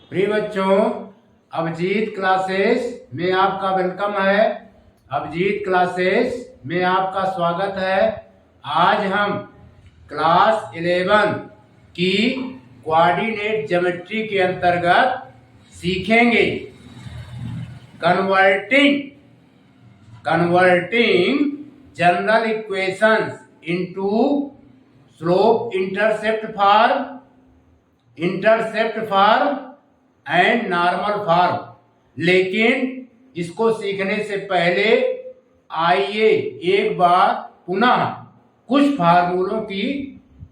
प्रिय बच्चों, अभिजीत क्लासेस में आपका वेलकम है। अभिजीत क्लासेस में आपका स्वागत है। आज हम क्लास 11 की कोऑर्डिनेट ज्योमेट्री के अंतर्गत सीखेंगे converting general equations into slope intercept form and normal form. लेकिन इसको सीखने से पहले आइए एक बार पुनः कुछ फार्मूलों की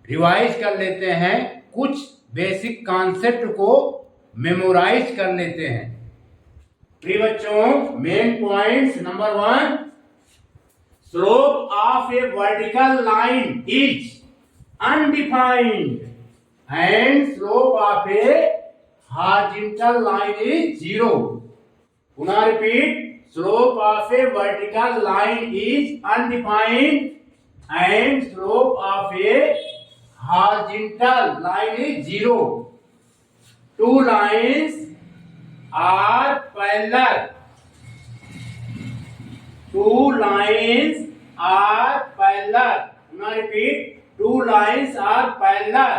रिवाइज कर लेते हैं, कुछ बेसिक कॉन्सेप्ट को मेमोराइज कर लेते हैं। प्रिय बच्चों, main points number 1, slope of A vertical line is undefined and slope of a horizontal line is 0. Puna repeat, slope of a vertical line is undefined and slope of a horizontal line is 0. Two lines are parallel. Puna repeat, two lines are parallel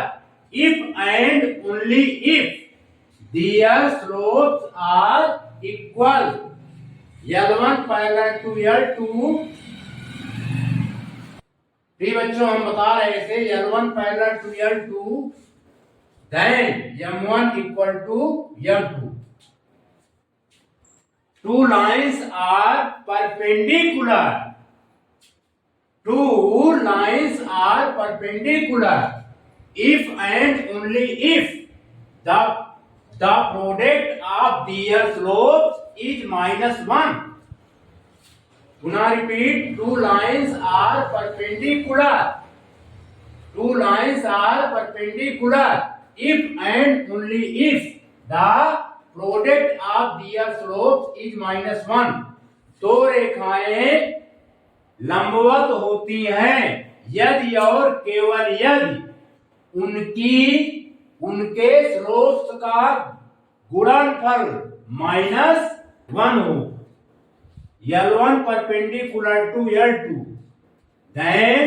if and only if their slopes are equal. L1 parallel to L2। प्रिय बच्चों, हम बता रहे थे L1 parallel to L2, then M1 equal to M2. Two lines are perpendicular. If and only if the product of their slopes is -1. Puna repeat, two lines are perpendicular. If and only if the product of their slopes is -1. तो रेखाएं लंबवत होती हैं यदि और केवल यदि उनके स्लोप्स का गुणनफल -1 हो। L1 perpendicular to L2, then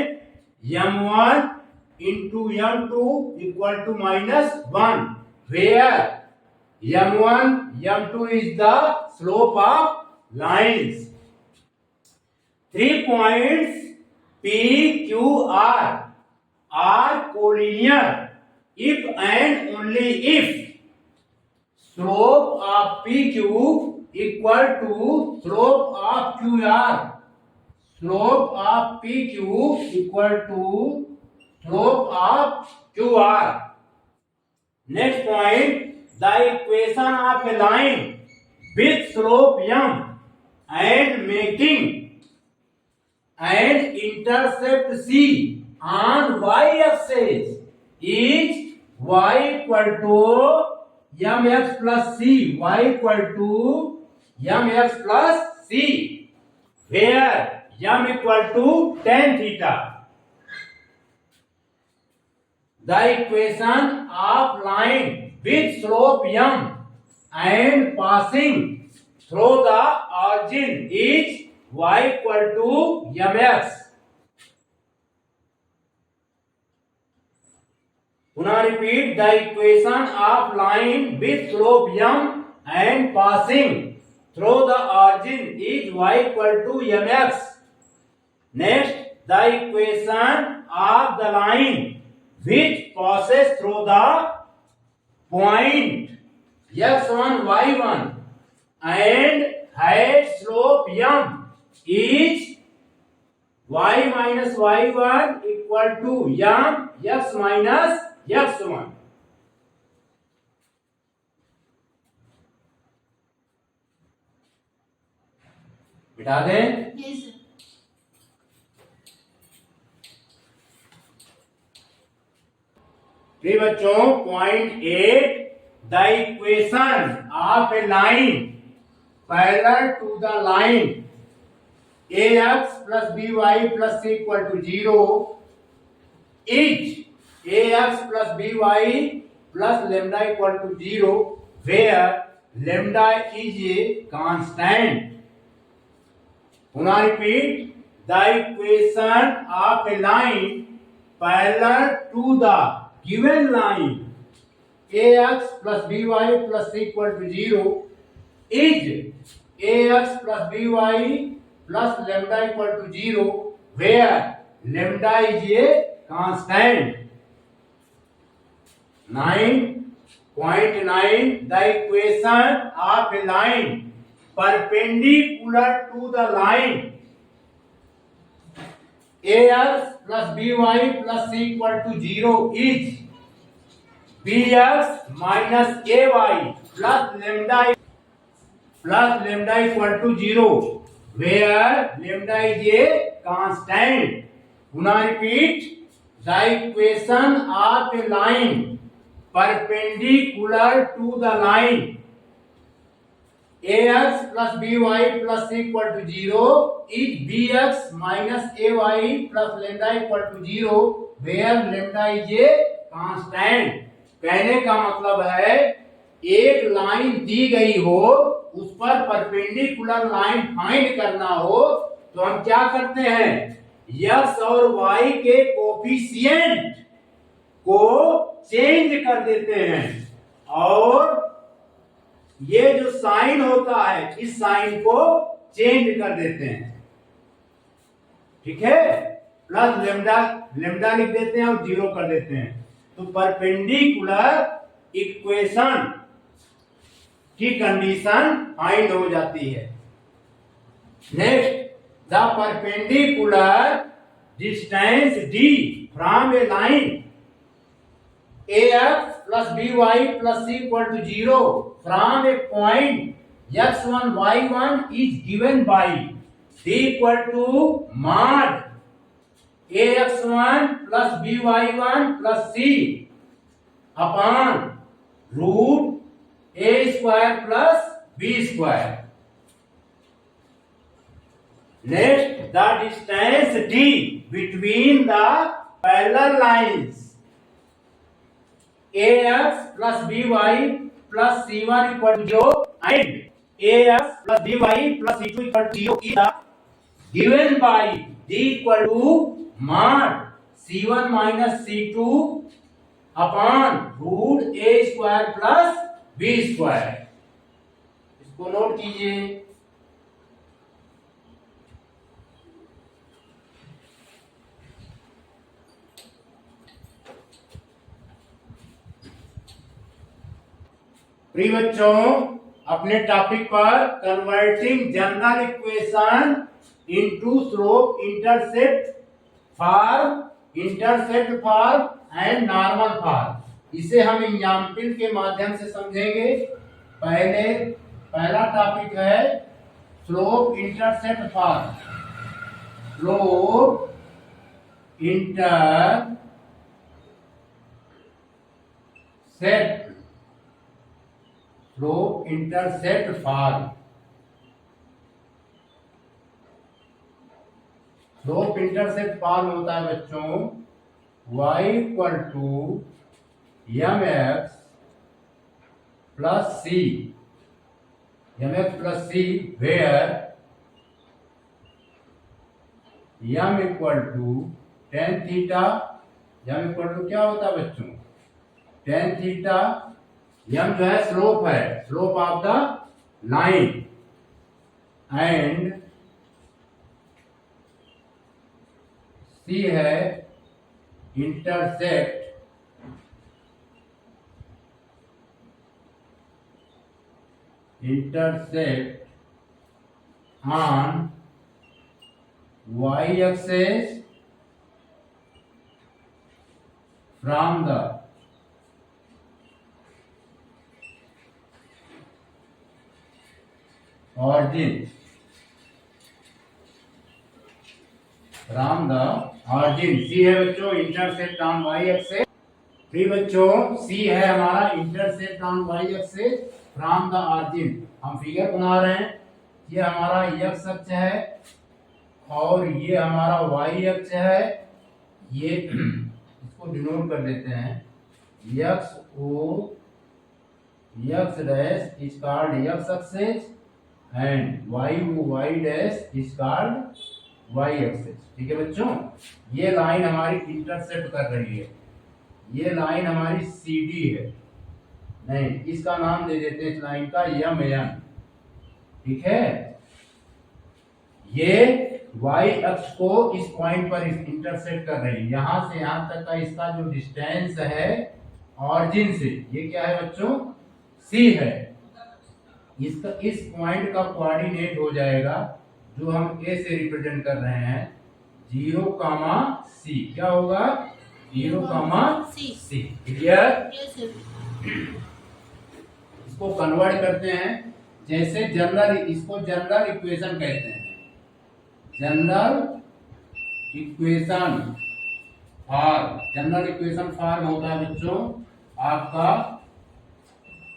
M1 into M2 equal to -1, where M2 is the slope of lines. 3 points P, Q, R are collinear if and only if slope of PQ equal to slope of QR. Slope of PQ equal to slope of QR. Next point, the equation of a line with slope M and intercept C on y-axis is y equal to mx plus c. Where m equal to tan theta. The equation of line with slope m and passing through the origin is y equal to mx. Puna repeat, the equation of line with slope m and passing through the origin is y equal to mx. Next, the equation of the line which passes through the point x1 y1 and has slope m is y minus y1 equal to m x minus x1. बिठा दें? yes, प्रिय बच्चों, point 8, the equation of a line parallel to the line ax plus by plus c equal to 0 is ax plus by plus lambda equal to 0 where lambda is a constant. Now repeat the equation of a line parallel to the given line ax plus by plus c equal to 0 is ax plus by plus lambda equal to 0 where lambda is a constant. 9.9 the equation of a line perpendicular to the line ax plus by plus c equal to 0 is bx minus ay plus lambda equal to 0 where lambda is a constant. Now repeat the equation of a line perpendicular to the line ax plus by plus c equal to 0 is bx minus ay plus lambda equal to 0 where lambda is a constant. कहने का मतलब है एक line दी गई हो उस पर perpendicular line find करना हो तो हम क्या करते हैं x और y के कोफिशिएंट को चेंज कर देते हैं और ये जो साइन होता है इस साइन को चेंज कर देते हैं. ठीक है, प्लस लेमडा लिख देते हैं और 0 कर देते हैं तो परपेंडिकुलर इक्वेशन की कंडीशन फाइंड हो जाती है. Next the perpendicular distance d from A line ax plus by plus c equal to 0 from a point x1 y1 is given by d equal to mod ax1 plus by1 plus c upon root a square plus b square. Next, the distance d between the parallel lines ax plus by plus c1 equal to 0 and ax plus by plus c2 equal to 0 is given by d equal to mod c1 minus c2 upon root a square plus b square. इसको note कीजिए. प्रिय बच्चों, अपने topic पर converting general equation into slope intercept form and normal form इसे हम example के माध्यम से समझेंगे. पहला टॉपिक है slope intercept form. Slope intercept form. Slope intercept form होता है बच्चों y equal to mx plus c where m equal to tan theta. m equal to क्या होता है बच्चों टेन थीटा. m जो है slope of the line and c है intercept on y axis from the origin c है बच्चों intercept on y axis. प्रिय बच्चों c है हमारा intercept on y axis from the origin. हम फिगर बना रहे हैं. ये हमारा x अक्ष है और ये हमारा y अक्ष है. ये इसको डिनोट कर देते हैं x o x dash is called x axis and y dash is called y axis। ठीक है बच्चों, ये लाइन हमारी इंटरसेक्ट कर रही है, ये लाइन हमारी CD है, नहीं इसका नाम दे देते हैं इस लाइन का MN। ठीक है, ये y अक्ष को इस पॉइंट पर इंटरसेक्ट कर रही है, यहां से यहां तक का इसका जो डिस्टेंस है ऑरिजिन से, ये क्या है बच्चों, C है। इसका इस पॉइंट का कोऑर्डिनेट हो जाएगा जो हम A से रिप्रेजेंट कर रहे हैं 0, क्या होगा 0, C। क्लियर? इसको कन्वर्ट करते हैं, जैसे जनरल, इसको जनरल इक्वेशन कहते हैं, जनरल इक्वेशन फॉर्म होता है बच्चों आपका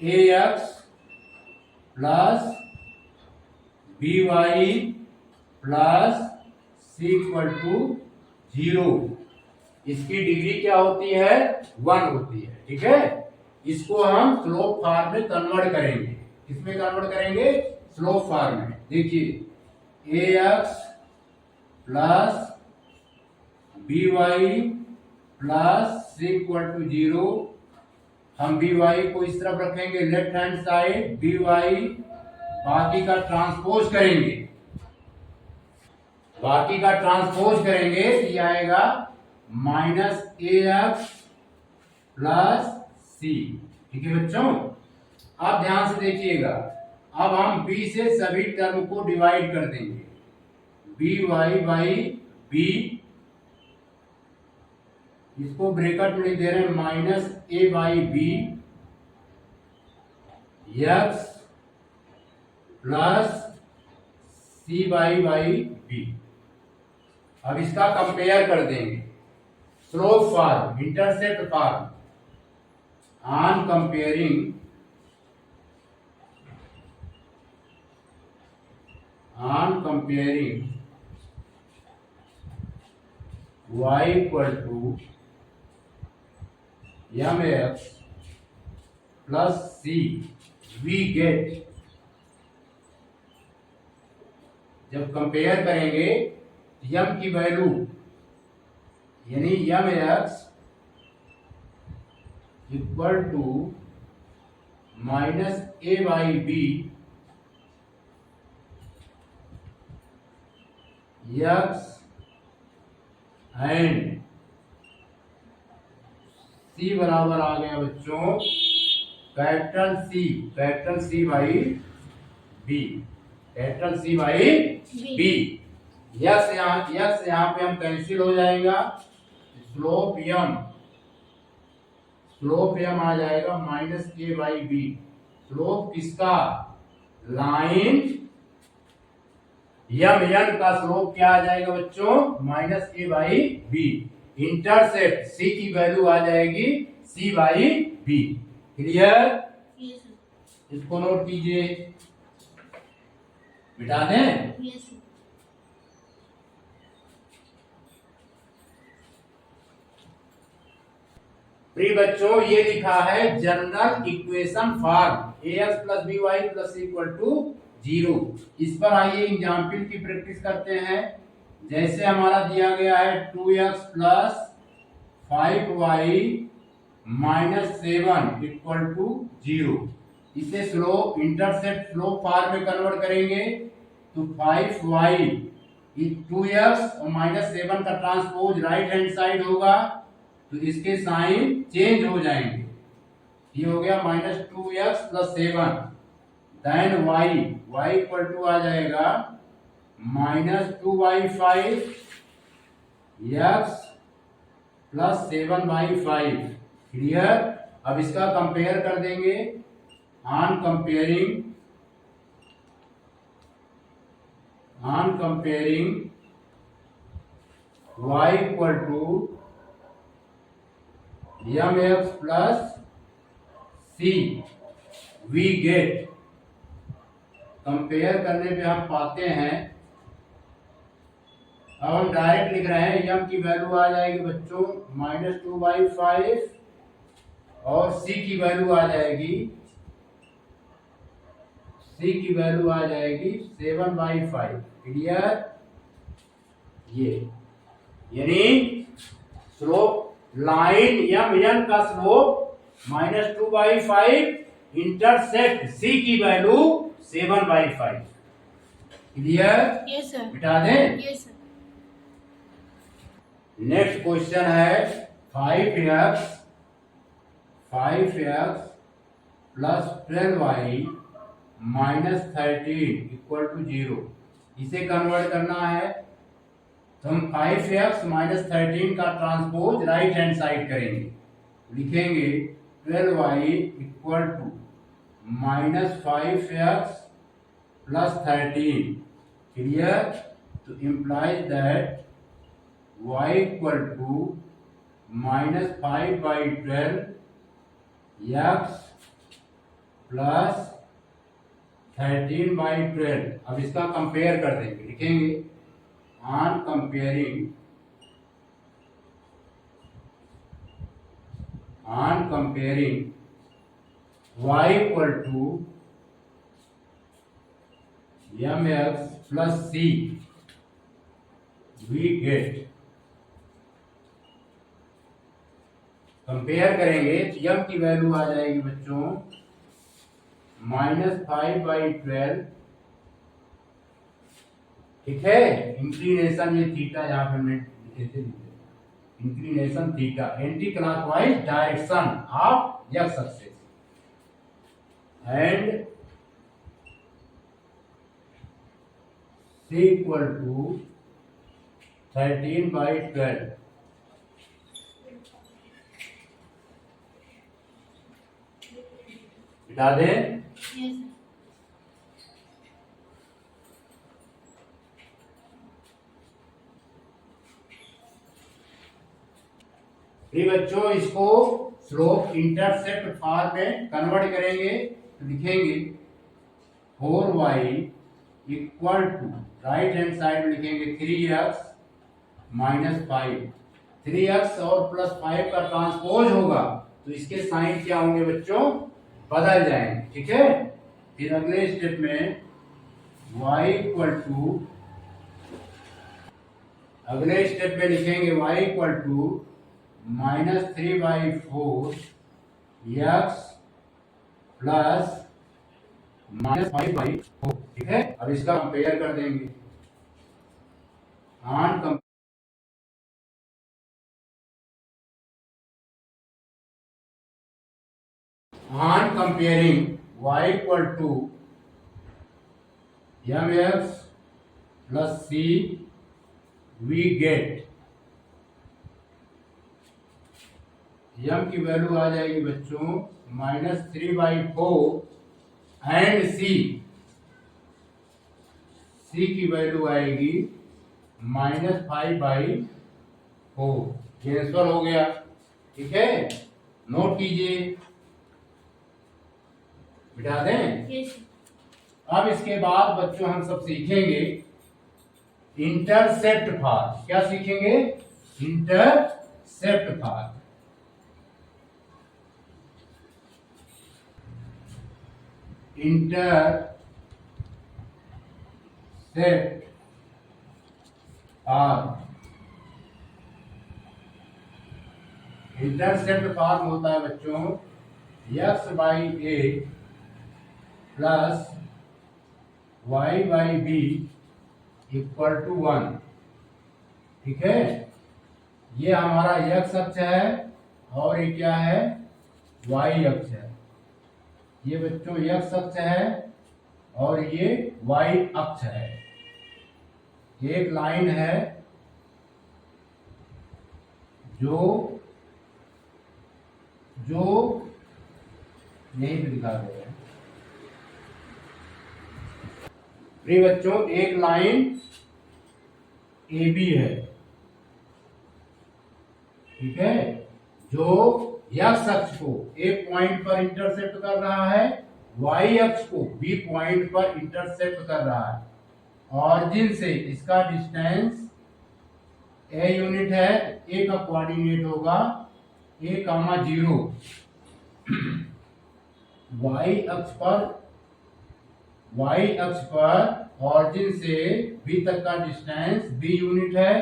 ax plus by plus c equal to 0। इसकी डिग्री क्या होती है, 1 होती है। ठीक है, इसको हम स्लोप फॉर्म में कन्वर्ट करेंगे, किसमें कन्वर्ट करेंगे, स्लोप फॉर्म में। देखिए ax plus by plus c equal to 0, हम by को इस तरफ रखेंगे लेफ्ट हैंड साइड, by बाकी का ट्रांसपोज करेंगे, तो ये आएगा -ax प्लस c। ठीक है बच्चों, अब ध्यान से देखिएगा, अब हम b से सभी टर्म को डिवाइड कर देंगे, by बाई b, इसको ब्रैकेट में दे रहे हैं -a by b x plus c by b। अब इसका कंपेयर कर देंगे, slope form, intercept form. On comparing y equal to mx plus c, we get, जब कंपेयर करेंगे m की वैल्यू यानी mx equal to -a by b x and c बराबर आ गया बच्चों capital C by b, yes यहाँ पे हम कैंसिल हो जाएगा, स्लोप m आ जाएगा -a बाई b। स्लोप किसका, लाइन n का स्लोप क्या आ जाएगा बच्चों, -a by b। Intercept c की वैल्यू आ जाएगी c बाई b। क्लियर? इसको नोट कीजिए, मिटा दें। प्रिय बच्चों, ये लिखा है general equation form ax plus by plus equal to 0। इस पर आइए एग्जाम्पल की प्रैक्टिस करते हैं। जैसे हमारा दिया गया है 2x plus 5y minus 7 equal to 0। इसे स्लोप, इंटरसेप्ट स्लोप फॉर्म में कन्वर्ट करेंगे तो 5y 2x और -7 का ट्रांसपोज राइट हैंड साइड होगा, तो इसके साइन चेंज हो जाएंगे। ये हो गया -2x plus 7, then y equal to आ जाएगा -2/5 x प्लस 7/5। क्लियर? अब इसका कंपेयर कर देंगे। On comparing y equal to mx plus c, we get, compare करने पे हम पाते हैं, अब हम डायरेक्ट लिख रहे हैं, m की वैल्यू आ जाएगी बच्चों -2/5 और c की वैल्यू आ जाएगी सी की वैल्यू आ जाएगी 7/5। क्लियर? ये यानी स्लोप लाइन एन का स्लोप -2/5 इंटरसेप्ट सी की वैल्यू 7/5। क्लियर? Yes sir. मिटा दें। Yes sir. नेक्स्ट क्वेश्चन है 5x plus 12y -13 equal to 0। इसे कन्वर्ट करना है तो हम 5x -13 का ट्रांसपोज राइट हैंड साइड करेंगे। लिखेंगे 12y equal to -5x plus 13। Clear? तो implies that y equal to -5/12 x plus 13/12। अब इसका कंपेयर कर देंगे। लिखेंगे on comparing y equal to mx plus c we get. Compare करेंगे तो m की वैल्यू आ जाएगी बच्चों -5/12। ठीक है? इंक्लिनेशन ये थीटा यहाँ पे हमने लिखे थे। Inclination theta anti clockwise direction of x axis and c equal to 13/12। मिटा दें। Yes sir. फिर बच्चों इसको स्लोप इंटरसेप्ट फॉर्म में कन्वर्ट करेंगे तो लिखेंगे 4y equal to right hand side में लिखेंगे 3x -5। 3x और +5 का ट्रांसपोज होगा तो इसके साइन क्या होंगे बच्चों? बदल जाएंगे। ठीक है? फिर अगले स्टेप में y इक्वल टू अगले स्टेप में लिखेंगे y equal to -3/4 x plus -5/4। ठीक है? अब इसका कंपेयर कर देंगे on comparing y equal to mx plus c we get m की वैल्यू आ जाएगी बच्चों -3/4 एंड c की वैल्यू आएगी -5/4। कैंसिल हो गया। ठीक है? नोट कीजिए। बिठा दें। Yes sir. अब इसके बाद बच्चों हम सब सीखेंगे इंटरसेप्ट फार्म। क्या सीखेंगे? Intercept farm. इंटरसेप्ट फार्म होता है बच्चों x/a plus y/b equal to 1। ठीक है? ये हमारा x अक्ष है और ये क्या है? y अक्ष है। ये बच्चों x अक्ष है और ये y अक्ष है। एक लाइन है जो यहीं पे दिखा रहे हैं। प्रिय बच्चों एक लाइन AB है। ठीक है? जो x अक्ष को एक पॉइंट पर इंटरसेप्ट कर रहा है, y अक्ष को B पॉइंट पर इंटरसेप्ट कर रहा है। ऑरिजिन से इसका डिस्टेंस a यूनिट है। a का कोऑर्डिनेट होगा a, 0। y अक्ष पर y अक्ष पर ऑरिजिन से b तक का डिस्टेंस b यूनिट है,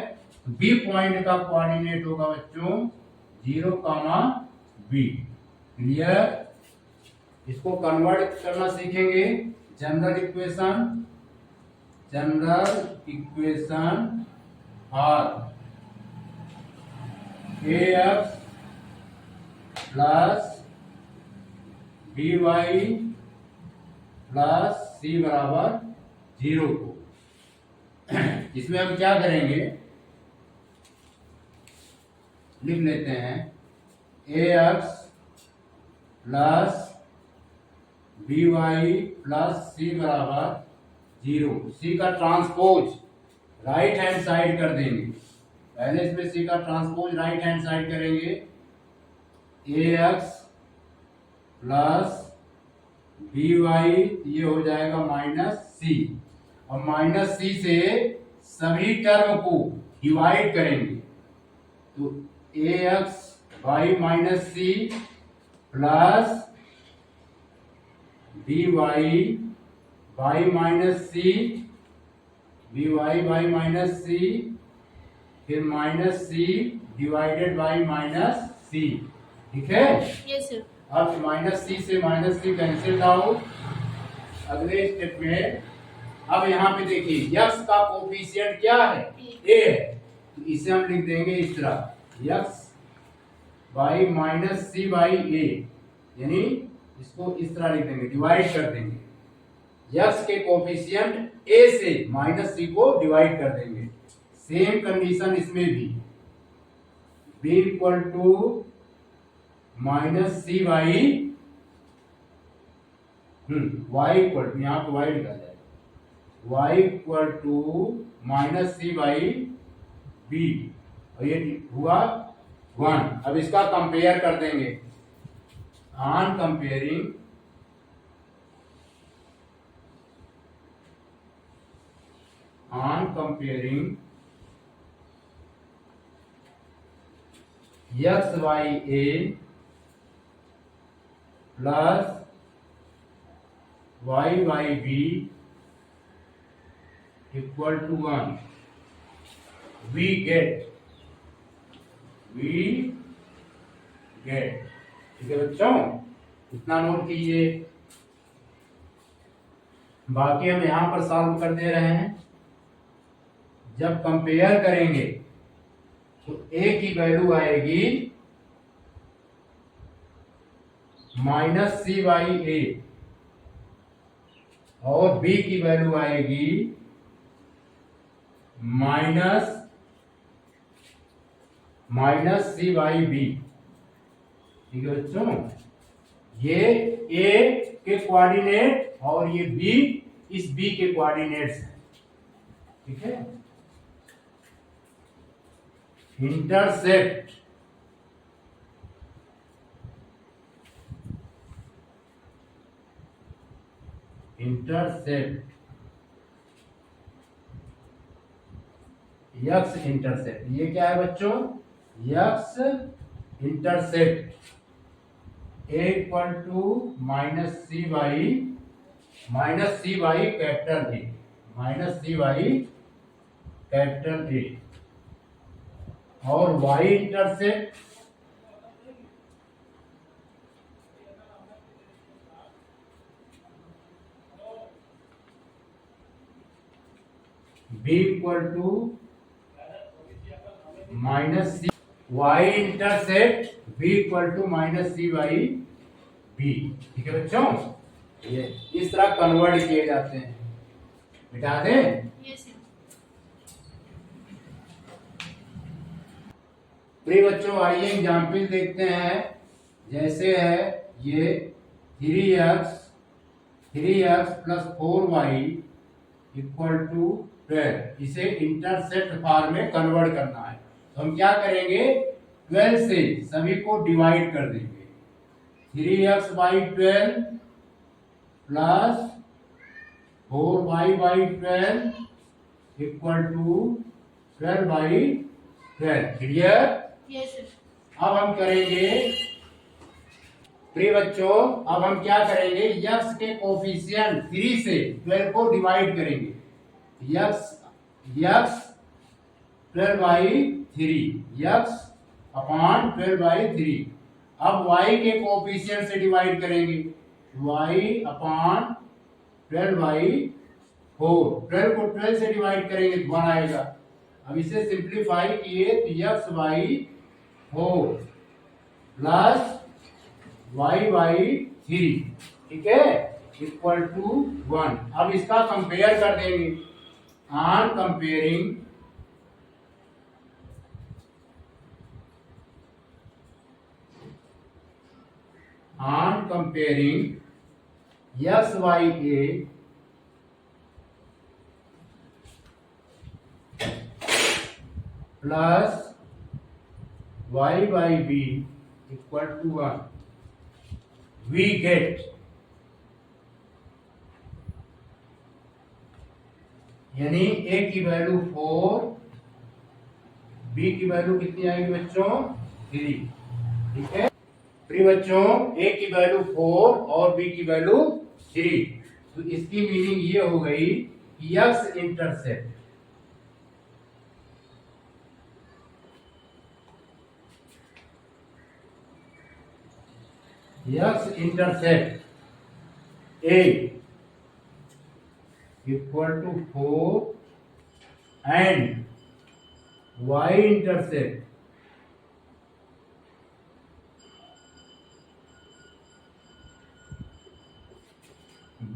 तो b पॉइंट का कोऑर्डिनेट होगा बच्चों 0, b। क्लियर? इसको कन्वर्ट करना सीखेंगे। जनरल इक्वेशन और ax plus by plus c बराबर 0 को इसमें हम क्या करेंगे, लिख लेते हैं ax plus by plus c बराबर 0। c का ट्रांसपोज राइट हैंड साइड कर देंगे। पहले इसमें c का ट्रांसपोज राइट हैंड साइड करेंगे, ax प्लस by ये हो जाएगा माइनस c, और माइनस c से सभी टर्म को डिवाइड करेंगे, तो ax by minus c plus dy by minus c, dy by minus c, फिर minus c divided by minus c। ठीक है? Yes sir. अब माइनस c से माइनस c कैंसिल आउट। अगले स्टेप में अब यहाँ पे देखिए x का कोफिशिएंट क्या है, a है, तो इसे हम लिख देंगे इस तरह x by minus c by a, यानी इसको इस तरह लिख देंगे, डिवाइड कर देंगे। x के कोफिशिएंट a से माइनस c को डिवाइड कर देंगे। सेम कंडीशन इसमें भी, b equal to minus c by y equal to, यहाँ पे y लिखा जाएगा, y equal to minus c by b, और ये हुआ 1। अब इसका कंपेयर कर देंगे। On comparing x by a plus y by b equal to 1, we get। ठीक है बच्चों, इतना नोट कीजिए। बाकी हम यहां पर सॉल्व कर दे रहे हैं। जब कंपेयर करेंगे तो a की वैल्यू आएगी माइनस c बाई a, और b की वैल्यू आएगी माइनस c बाई b। ठीक है बच्चों, ये a के कोऑर्डिनेट और ये b इस b के कोऑर्डिनेट्स हैं। ठीक है? इंटरसेप्ट x इंटरसेप्ट, ये क्या है बच्चों, x intercept a equal to minus c by capital A, minus c by capital A, और y intercept b equal to minus c, y intercept b equal to minus c by b। ठीक है बच्चों, ये इस तरह convert किए जाते हैं। मिटा दें? Yes sir. प्रिय बच्चों, आइए एग्जाम्पल देखते हैं। जैसे है ये 3x plus 4y equal to 12, इसे इंटरसेप्ट फॉर्म में कन्वर्ट करना है। तो हम क्या करेंगे, 12 से सभी को डिवाइड कर देंगे। 3x by 12 plus 4y by 12 equal to 12 by 12। Clear? Yes sir. अब हम करेंगे प्रिय बच्चों, अब हम क्या करेंगे, यक्स के कोफिशिएंट 3 से 12 को डिवाइड करेंगे। X x 12 by 3, x upon 12 by 3। अब y के कोफिशिएंट से डिवाइड करेंगे, y अपॉन 12 बाई 4। 12 को 12 से डिवाइड करेंगे तो 1 आएगा। अब इसे सिंप्लीफाई किए तो x by 4 plus y by 3, ठीक है, इक्वल टू 1। अब इसका कंपेयर कर देंगे। On comparing x y a plus y by b equal to 1, we get यानी a की वैल्यू 4, b की वैल्यू कितनी आएगी बच्चों, 3, ठीक है। प्रिय बच्चों, a की वैल्यू 4 और b की वैल्यू 3, तो इसकी मीनिंग ये हो गई कि x intercept a equal to 4 and y intercept b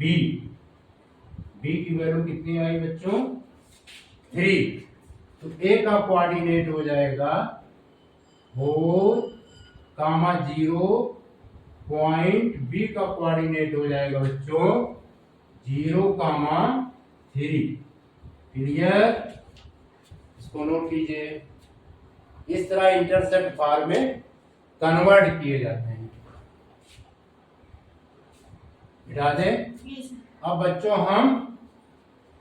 की वैल्यू कितनी आई बच्चों, 3। तो a का कोऑर्डिनेट हो जाएगा 4, 0 पॉइंट, b का कोऑर्डिनेट हो जाएगा बच्चों 0, 3। क्लियर, इसको नोट कीजिए। इस तरह इंटरसेप्ट फॉर्म में कन्वर्ट किए जाते हैं। मिटा दें। Yes, sir. अब बच्चों हम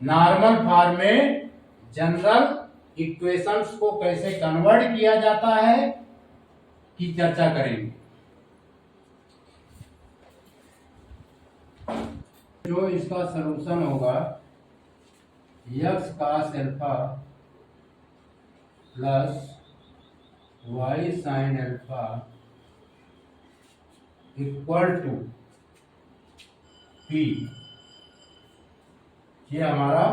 नॉर्मल फॉर्म में जनरल इक्वेशंस को कैसे कन्वर्ट किया जाता है की चर्चा करेंगे। जो इसका सलूशन होगा x cos alpha plus y sin alpha equal to p, ये हमारा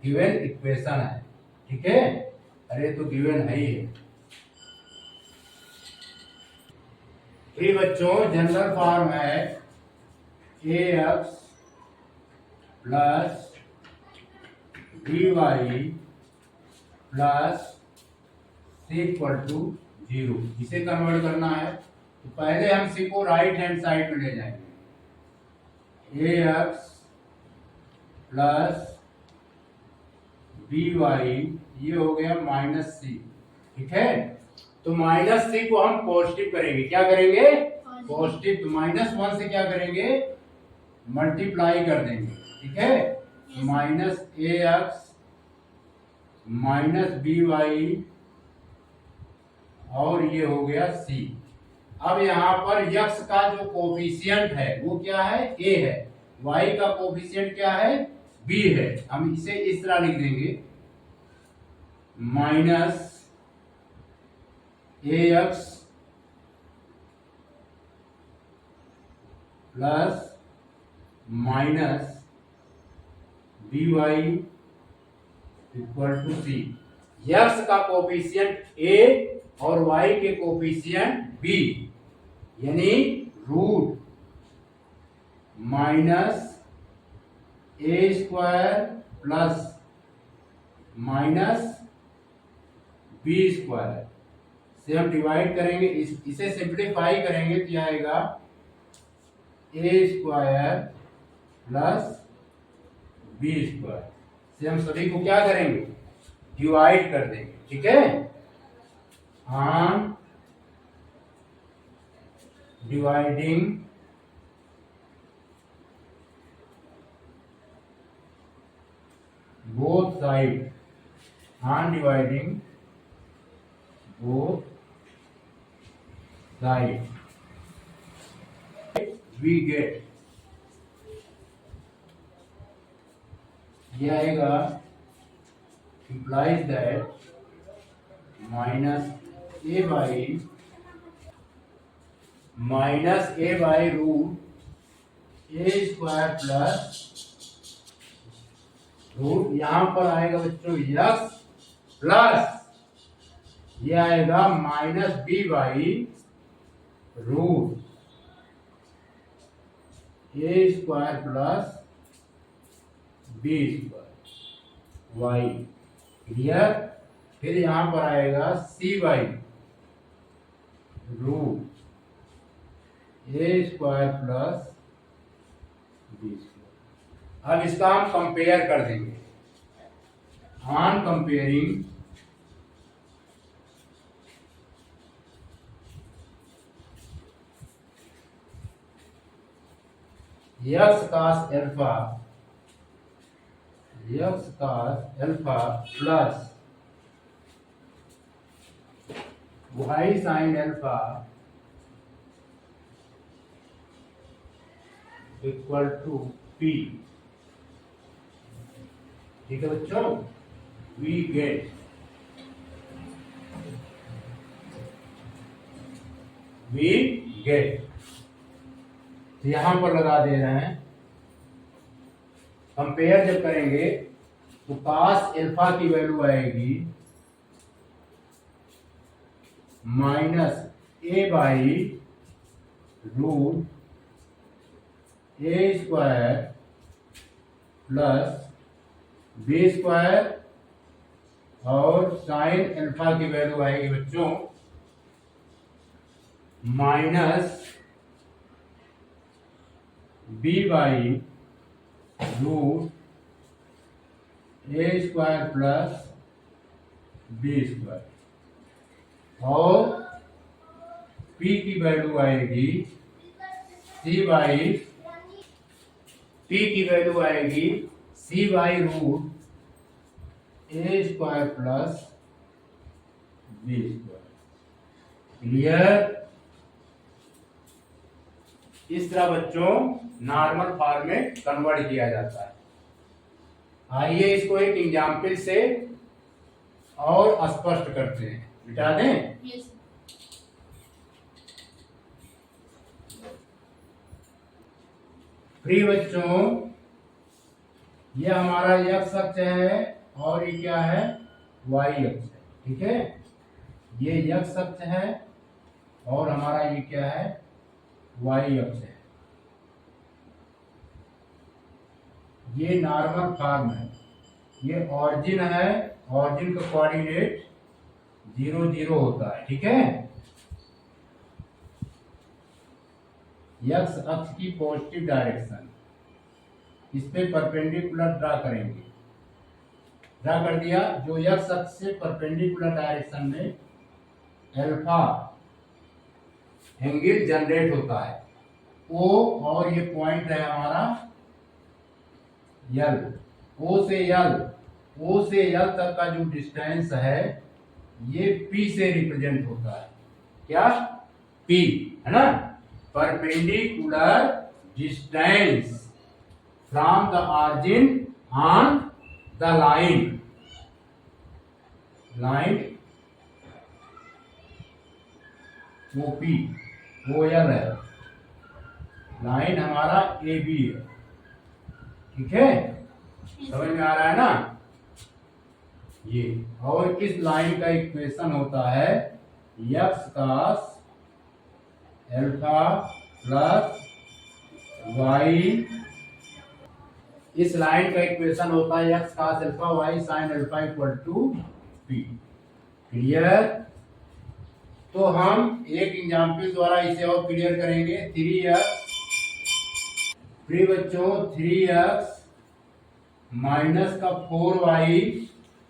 गिवन इक्वेशन है, ठीक है। अरे तो गिवन है ही है। प्रिय बच्चों, जनरल फॉर्म है ax plus dy plus c equal to 0। इसे कन्वर्ट करना है तो पहले हम c को राइट हैंड साइड में ले जाएंगे। ax प्लस by, ये हो गया माइनस c, ठीक है। तो माइनस c को हम पॉजिटिव करेंगे, क्या करेंगे, पॉजिटिव। तो -1 से क्या करेंगे, मल्टीप्लाई कर देंगे, ठीक है। माइनस ax माइनस by और ये हो गया c। अब यहाँ पर x का जो कोफिशिएंट है वो क्या है, a है। y का कोफिशिएंट क्या है, b है। हम इसे इस तरह लिख देंगे, minus ax plus minus by equal to c। x का कोफिशिएंट a और y के कोफिशिएंट b, यानी root minus a square plus minus b square से हम डिवाइड करेंगे। इसे सिंप्लीफाई करेंगे तो आएगा a square plus b square से हम सभी को क्या करेंगे, डिवाइड कर देंगे, ठीक है। On dividing both sides, on dividing both sides, we get, ये आएगा implies that minus a by root a square plus root, यहां पर आएगा बच्चों यक्स प्लस ये आएगा minus b by root a square plus b square y, clear. फिर यहां पर आएगा c by root a square plus b square. अब इसका हम कंपेयर कर देंगे। On comparing x cos alpha plus Y sine alpha equal to p, ठीक है बच्चों। वी गेट यहां पर लगा दे रहे हैं। कंपेयर जब करेंगे तो कास एल्फा की वैल्यू आएगी minus a by root a square plus b square, और साइन एल्फा की वैल्यू आएगी बच्चों minus b by root a square plus b square, और पी की वैल्यू आएगी c by root a square plus b square, clear. इस तरह बच्चों नॉर्मल फॉर्म में कन्वर्ट किया जाता है। आइए इसको एक एग्जाम्पल से और स्पष्ट करते हैं। मिटा दें। यस फ्री बच्चों, ये हमारा एक्स अक्ष है और ये क्या है, वाई अक्ष है, ठीक है। ये एक्स अक्ष है और हमारा ये क्या है, वाई अक्ष है। ये नॉर्मल फॉर्म है। ये ऑरिजिन है, ऑरिजिन का कोऑर्डिनेट 0 0 होता है, ठीक है। एक्स अक्ष की पॉजिटिव डायरेक्शन, इस पे परपेंडिकुलर ड्रा करेंगे। ड्रा कर दिया। जो एक्स अक्ष से परपेंडिकुलर डायरेक्शन में अल्फा एंगल जनरेट होता है, ओ, और ये पॉइंट है हमारा यल। ओ से यल तक का जो डिस्टेंस है ये पी से रिप्रेजेंट होता है। क्या? पी, है ना। Perpendicular distance from the origin on the line OP, O L है, लाइन हमारा ए बी है, ठीक है। समझ में आ रहा है ना ये। और इस लाइन का इक्वेशन होता है x cos alpha plus y. इस लाइन का इक्वेशन होता है x cos alpha y sine alpha equal to p, clear. तो हम एक एग्जाम्पल द्वारा इसे और क्लियर करेंगे। 3x प्रिय बच्चों 3x माइनस का 4y,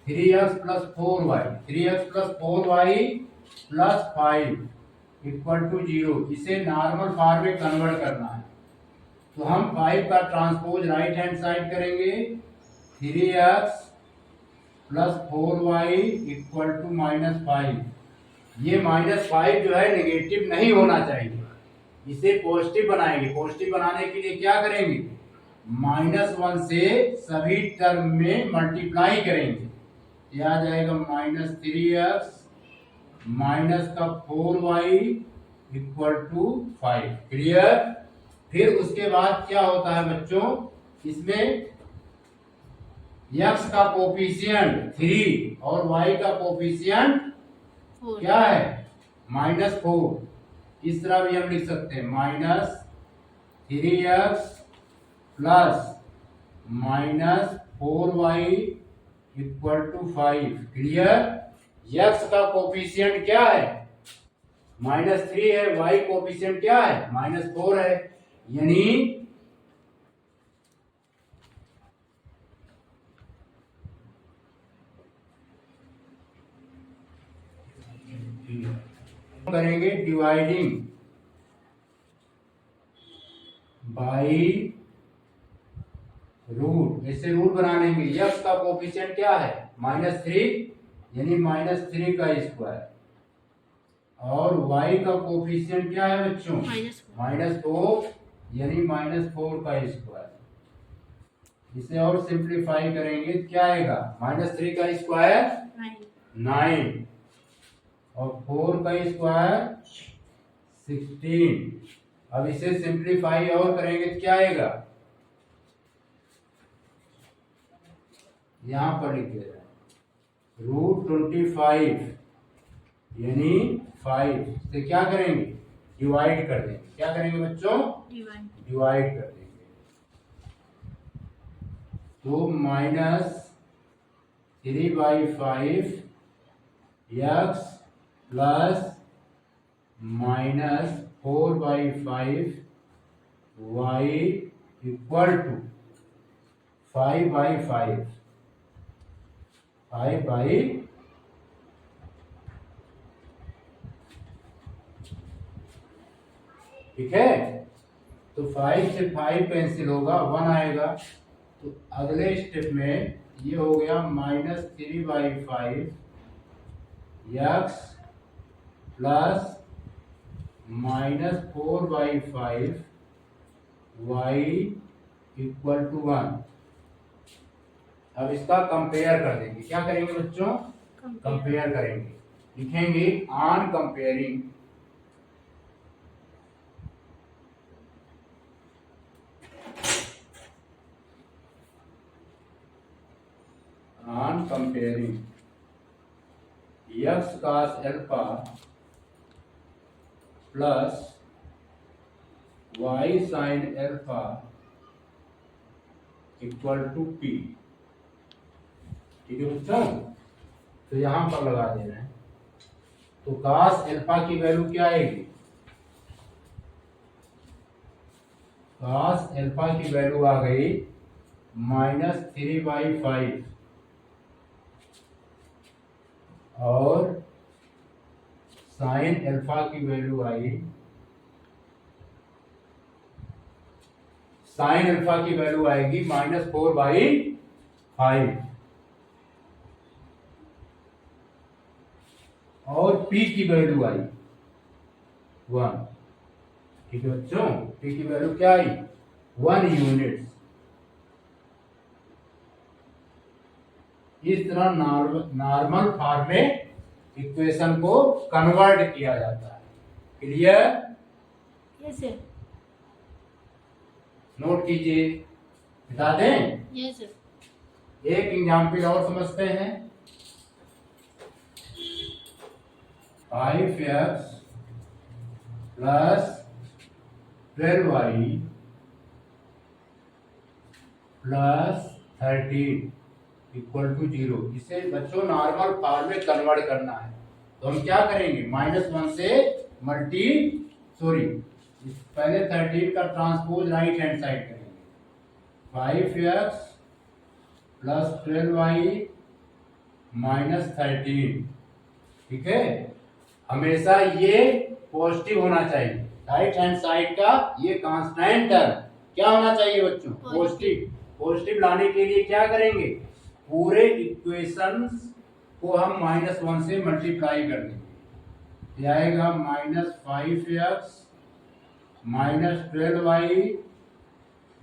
3x plus 4y, 3x plus 4y plus 5 equal to 0। इसे नॉर्मल फॉर्म में कन्वर्ट करना है तो हम 5 का ट्रांसपोज राइट हैंड साइड करेंगे। 3x plus 4y equal to -5। ये -5 जो है नेगेटिव नहीं होना चाहिए, इसे पॉजिटिव बनाएंगे। पॉजिटिव बनाने के लिए क्या करेंगे, -1 से सभी टर्म में मल्टीप्लाई करेंगे। यह आ जाएगा -3x माइनस का 4y इक्वल टू 5। क्लियर। फिर उसके बाद क्या होता है बच्चों, इसमें x का कोफिशिएंट 3 और y का कोफिशिएंट 4 क्या है, -4। इस तरह भी हम लिख सकते हैं -3x plus -4y equal to 5। Clear. x का कोफिशिएंट क्या है, -3 है, y कोफिशिएंट क्या है, -4 है, यानी करेंगे डिवाइडिंग बाई रूट। ऐसे रूट बना लेंगे। x का कोफिशिएंट क्या है, -3 यानी -3 का स्क्वायर, और y का कोफिशिएंट क्या है बच्चों, -4 यानी -4 का स्क्वायर। इसे और सिंप्लीफाई करेंगे क्या आएगा, -3 का स्क्वायर 9 और 4 का स्क्वायर 16। अब इसे सिंप्लीफाई और करेंगे तो क्या आएगा, यहां पर लिख दे रहा है √25 यानी 5 से क्या करेंगे, डिवाइड कर देंगे। क्या करेंगे बच्चों, डिवाइड कर देंगे। तो -3/5 x plus -4/5 y equal to 5/5 ठीक है। तो 5 से 5 कैंसिल होगा, 1 आएगा। तो अगले स्टेप में ये हो गया -3/5 x plus -4/5 y equal to 1। अब इसका कंपेयर कर देंगे। क्या करेंगे बच्चों, कंपेयर करेंगे। लिखेंगे on comparing x cos alpha plus y sin alpha equal to p। ठीक है बच्चों, तो यहां पर लगा देना है। तो cos अल्फा की वैल्यू क्या आएगी, cos अल्फा की वैल्यू आ गई -3/5 और sin अल्फा की वैल्यू आई, sin अल्फा की वैल्यू आएगी -4/5 और p की वैल्यू आई 1। ठीक है बच्चों, p की वैल्यू क्या आई, 1 यूनिट। इस तरह नॉर्मल फॉर्म में इक्वेशन को कन्वर्ट किया जाता है। क्लियर। यस सर, नोट कीजिए, बता दें। यस सर, एक एग्जाम्पल और समझते हैं। 5x plus 12y plus 13 equal to 0। इसे बच्चों नॉर्मल फॉर्म में कन्वर्ट करना है। तो हम क्या करेंगे, -1 से पहले 13 का ट्रांसपोज राइट हैंड साइड करेंगे। 5x plus 12y minus 13। ठीक है, हमेशा ये पॉजिटिव होना चाहिए। राइट हैंड साइड का ये कांस्टेंट टर्म क्या होना चाहिए बच्चों, पॉजिटिव। पॉजिटिव लाने के लिए क्या करेंगे, पूरे इक्वेशंस को हम -1 से मल्टीप्लाई कर देंगे। ये आएगा -5x -12y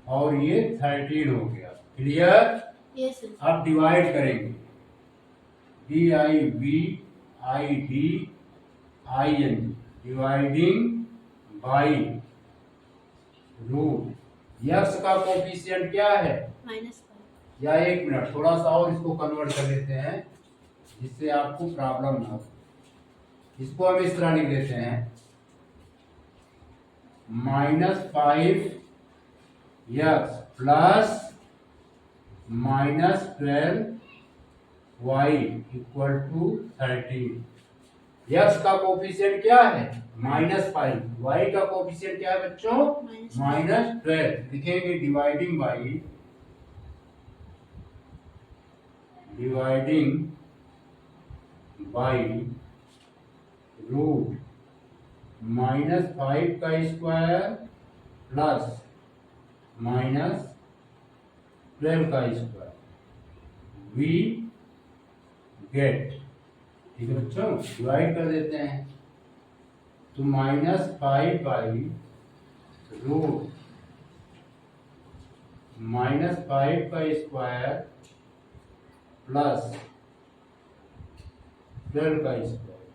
और ये 13 हो गया। क्लियर? Yes sir. अब डिवाइड करेंगे, DIVIDIN dividing by root. X का कोफिशिएंट क्या है? -5। या एक मिनट, थोड़ा सा और इसको कन्वर्ट कर लेते हैं जिससे आपको प्रॉब्लम ना हो। इसको हम इस तरह लिख देते हैं, -5 x plus -12y equal to 13। X का कोफिशिएंट क्या है? -5। y का कोफिशिएंट क्या है बच्चों? -12। लिखेंगे डिवाइडिंग बाई रूट -5 का स्क्वायर प्लस -12 का स्क्वायर वी गेट। ठीक है बच्चों, डिवाइड कर देते हैं तो -5 बाई रूट -5 का स्क्वायर प्लस 12 का स्क्वायर,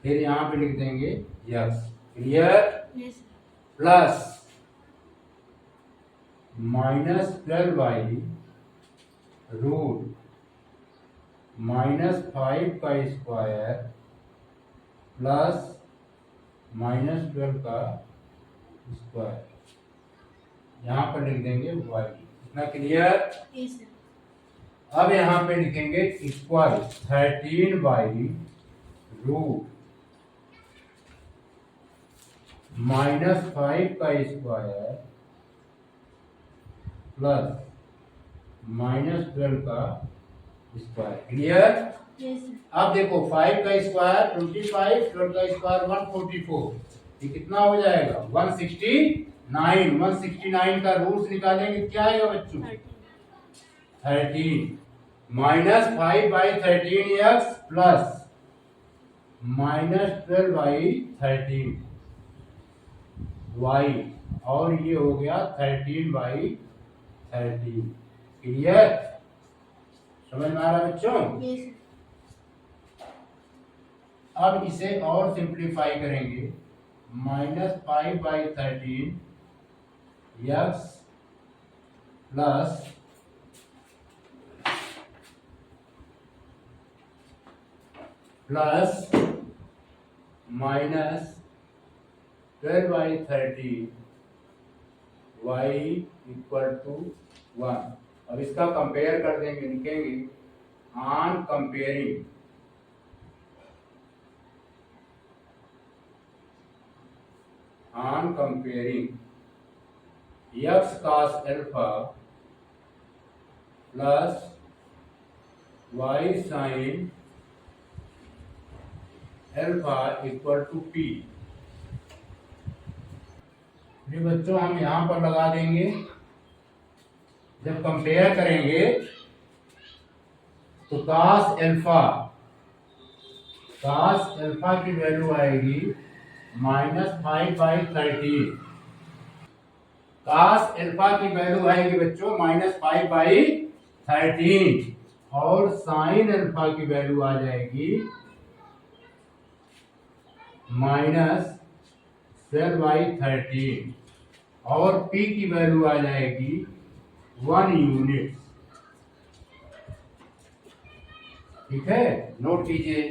फिर यहाँ पे लिख देंगे x. Clear? Yes sir. Plus -12 by root -5 का स्क्वायर प्लस -12 का स्क्वायर, यहाँ पर लिख देंगे y। इतना क्लियर? Yes sir. अब यहाँ पे लिखेंगे इक्वल 13 बाई रूट -5 का स्क्वायर प्लस -12 का स्क्वायर। क्लियर? Yes sir. अब देखो 5 का स्क्वायर 25, 12 का स्क्वायर 144, ये कितना हो जाएगा? 169। 169 का रूट निकालेंगे, क्या आएगा बच्चों? 13 -5 by 13 x plus -12 by 13 y, और ये हो गया 13 बाई 13। क्लियर? समझ में आ रहा है बच्चों? Yes sir. अब इसे और सिंप्लीफाई करेंगे, -5 by 13 x plus -12 by 13 y equal to 1। अब इसका कंपेयर कर देंगे, लिखेंगे on comparing x cos alpha plus y sin alpha equal to p। ये बच्चों हम यहां पर लगा देंगे, जब कंपेयर करेंगे तो cos अल्फा की वैल्यू आएगी -5 बाई 13। cos अल्फा की वैल्यू आएगी बच्चों -5 बाई 13, और sin अल्फा की वैल्यू आ जाएगी -12 बाई 13, और p की वैल्यू आ जाएगी 1 यूनिट। ठीक है, नोट कीजिए।